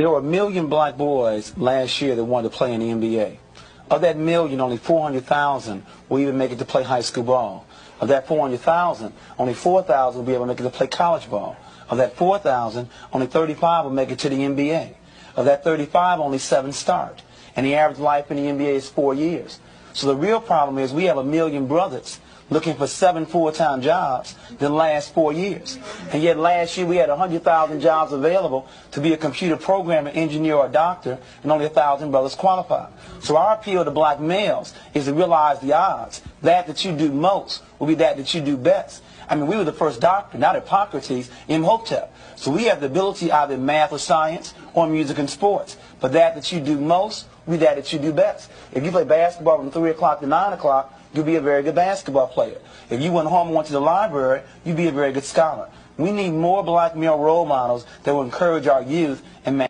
There were 1 million black boys last year that wanted to play in the NBA. Of that million, only 400,000 will even make it to play high school ball. Of that 400,000, only 4,000 will be able to make it to play college ball. Of that 4,000, only 35 will make it to the NBA. Of that 35, only 7 start. And the average life in the NBA is 4 years. So the real problem is we have 1 million brothers looking for 7 full-time jobs the last 4 years. And yet last year we had 100,000 jobs available to be a computer programmer, engineer, or doctor, and only 1,000 brothers qualified. So our appeal to black males is to realize the odds. That you do most will be that you do best. I mean, we were the first doctor, not Hippocrates, Imhotep. So we have the ability either in math or science or music and sports. But that you do most will be that you do best. If you play basketball from 3 o'clock to 9 o'clock, you'll be a very good basketball player. If you went home and went to the library, you'd be a very good scholar. We need more black male role models that will encourage our youth and